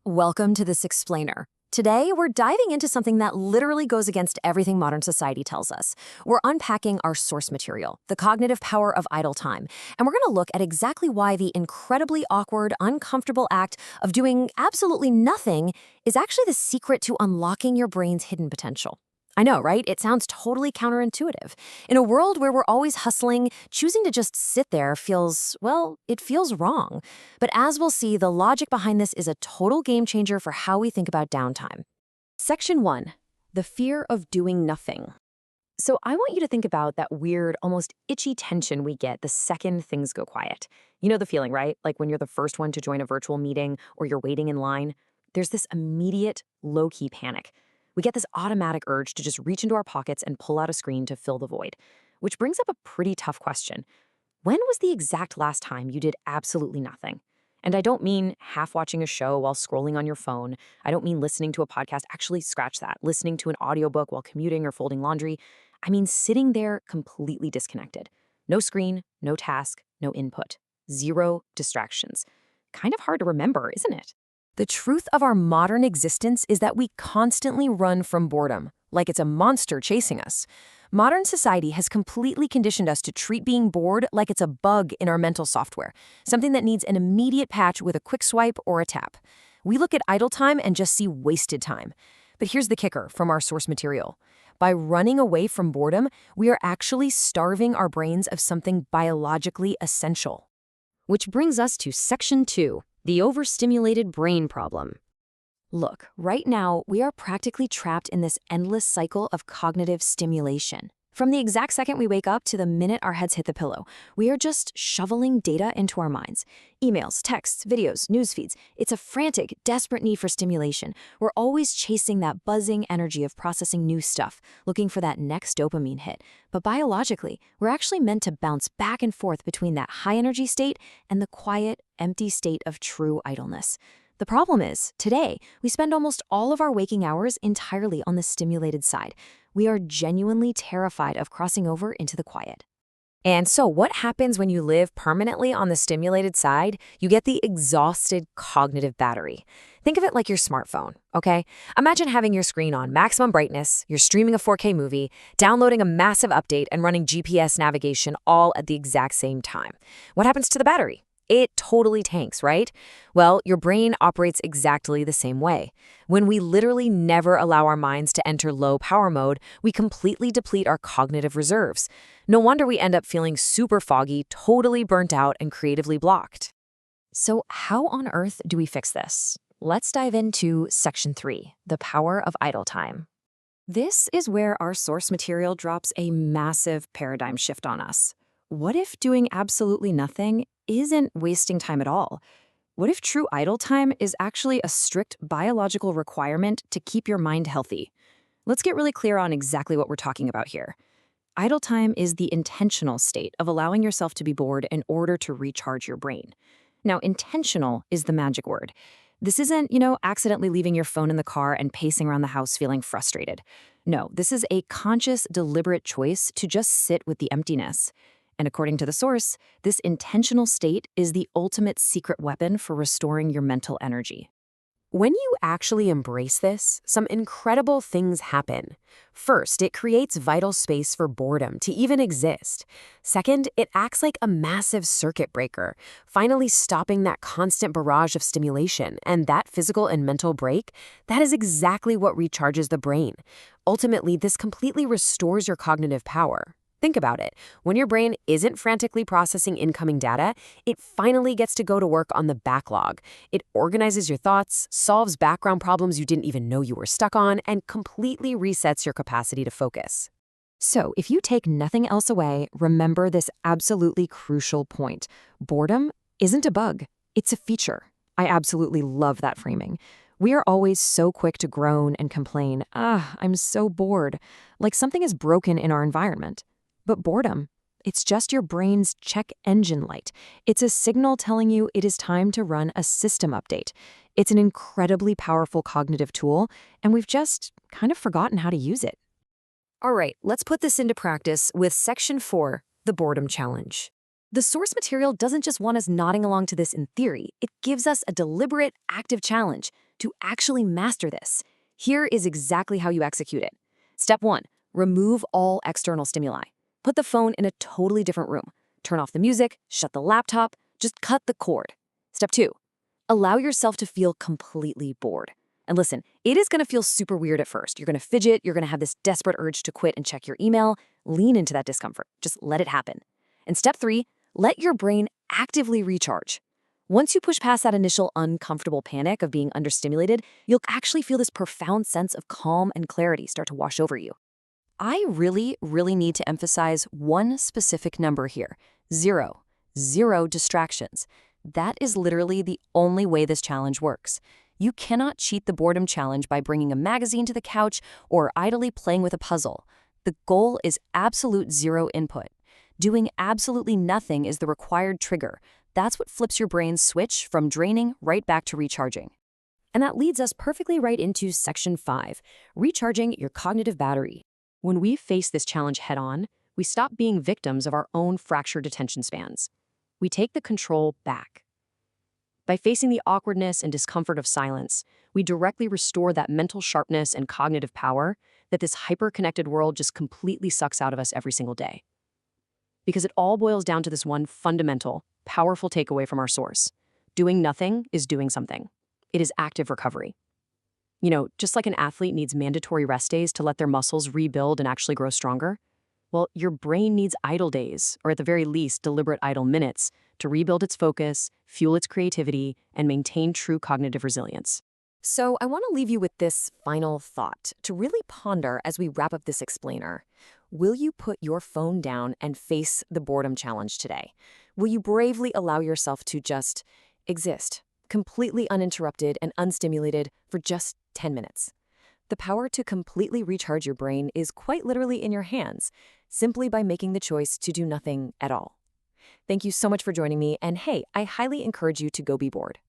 Welcome to this explainer. Today, we're diving into something that literally goes against everything modern society tells us. We're unpacking our source material, the cognitive power of idle time, and we're going to look at exactly why the incredibly awkward, uncomfortable act of doing absolutely nothing is actually the secret to unlocking your brain's hidden potential. I know, right? It sounds totally counterintuitive. In a world where we're always hustling, choosing to just sit there feels, well, it feels wrong. But as we'll see, the logic behind this is a total game changer for how we think about downtime. Section 1. The fear of doing nothing. So I want you to think about that weird, almost itchy tension we get the second things go quiet. You know the feeling, right? Like when you're the first one to join a virtual meeting or you're waiting in line. There's this immediate, low-key panic. We get this automatic urge to just reach into our pockets and pull out a screen to fill the void. Which brings up a pretty tough question. When was the exact last time you did absolutely nothing? And I don't mean half watching a show while scrolling on your phone. I don't mean listening to a podcast. Actually, scratch that. Listening to an audiobook while commuting or folding laundry. I mean sitting there completely disconnected. No screen, no task, no input. Zero distractions. Kind of hard to remember, isn't it? The truth of our modern existence is that we constantly run from boredom, like it's a monster chasing us. Modern society has completely conditioned us to treat being bored like it's a bug in our mental software, something that needs an immediate patch with a quick swipe or a tap. We look at idle time and just see wasted time. But here's the kicker from our source material. By running away from boredom, we are actually starving our brains of something biologically essential. Which brings us to Section 2. The overstimulated brain problem. Look, right now, we are practically trapped in this endless cycle of cognitive stimulation. From the exact second we wake up to the minute our heads hit the pillow, we are just shoveling data into our minds. Emails, texts, videos, news feeds. It's a frantic, desperate need for stimulation. We're always chasing that buzzing energy of processing new stuff, looking for that next dopamine hit. But biologically, we're actually meant to bounce back and forth between that high-energy state and the quiet, empty state of true idleness. The problem is, today, we spend almost all of our waking hours entirely on the stimulated side. We are genuinely terrified of crossing over into the quiet. And so what happens when you live permanently on the stimulated side? You get the exhausted cognitive battery. Think of it like your smartphone, okay? Imagine having your screen on maximum brightness, you're streaming a 4K movie, downloading a massive update, and running GPS navigation all at the exact same time. What happens to the battery? It totally tanks, right? Well, your brain operates exactly the same way. When we literally never allow our minds to enter low power mode, we completely deplete our cognitive reserves. No wonder we end up feeling super foggy, totally burnt out, and creatively blocked. So how on earth do we fix this? Let's dive into Section 3, the power of idle time. This is where our source material drops a massive paradigm shift on us. What if doing absolutely nothing isn't wasting time at all? What if true idle time is actually a strict biological requirement to keep your mind healthy? Let's get really clear on exactly what we're talking about here. Idle time is the intentional state of allowing yourself to be bored in order to recharge your brain. Now, intentional is the magic word. This isn't, accidentally leaving your phone in the car and pacing around the house feeling frustrated. No, this is a conscious, deliberate choice to just sit with the emptiness. And according to the source, this intentional state is the ultimate secret weapon for restoring your mental energy. When you actually embrace this, some incredible things happen. First, it creates vital space for boredom to even exist. Second, it acts like a massive circuit breaker, finally stopping that constant barrage of stimulation. And that physical and mental break, that is exactly what recharges the brain. Ultimately, this completely restores your cognitive power. Think about it. When your brain isn't frantically processing incoming data, it finally gets to go to work on the backlog. It organizes your thoughts, solves background problems you didn't even know you were stuck on, and completely resets your capacity to focus. So, if you take nothing else away, remember this absolutely crucial point. Boredom isn't a bug, it's a feature. I absolutely love that framing. We are always so quick to groan and complain, I'm so bored, like something is broken in our environment. But boredom, it's just your brain's check engine light. It's a signal telling you it is time to run a system update. It's an incredibly powerful cognitive tool, and we've just kind of forgotten how to use it. All right, let's put this into practice with Section 4, the Boredom Challenge. The source material doesn't just want us nodding along to this in theory. It gives us a deliberate, active challenge. To actually master this, here is exactly how you execute it. Step 1. Remove all external stimuli. Put the phone in a totally different room. Turn off the music, shut the laptop, just cut the cord. Step 2. Allow yourself to feel completely bored. And listen, it is going to feel super weird at first. You're going to fidget, you're going to have this desperate urge to quit and check your email. Lean into that discomfort. Just let it happen. And step 3, let your brain actively recharge. Once you push past that initial uncomfortable panic of being understimulated, you'll actually feel this profound sense of calm and clarity start to wash over you. I really need to emphasize one specific number here. 0. 0 distractions. That is literally the only way this challenge works. You cannot cheat the boredom challenge by bringing a magazine to the couch or idly playing with a puzzle. The goal is absolute 0 input. Doing absolutely nothing is the required trigger. That's what flips your brain's switch from draining right back to recharging. And that leads us perfectly right into Section 5, recharging your cognitive battery. When we face this challenge head-on, we stop being victims of our own fractured attention spans. We take the control back. By facing the awkwardness and discomfort of silence, we directly restore that mental sharpness and cognitive power that this hyper-connected world just completely sucks out of us every single day. Because it all boils down to this one fundamental, powerful takeaway from our source. Doing nothing is doing something. It is active recovery. Just like an athlete needs mandatory rest days to let their muscles rebuild and actually grow stronger, well, your brain needs idle days, or at the very least, deliberate idle minutes, to rebuild its focus, fuel its creativity, and maintain true cognitive resilience. So I want to leave you with this final thought to really ponder as we wrap up this explainer. Will you put your phone down and face the boredom challenge today? Will you bravely allow yourself to just exist, completely uninterrupted and unstimulated for just 10 minutes? The power to completely recharge your brain is quite literally in your hands, simply by making the choice to do nothing at all. Thank you so much for joining me, and hey, I highly encourage you to go be bored.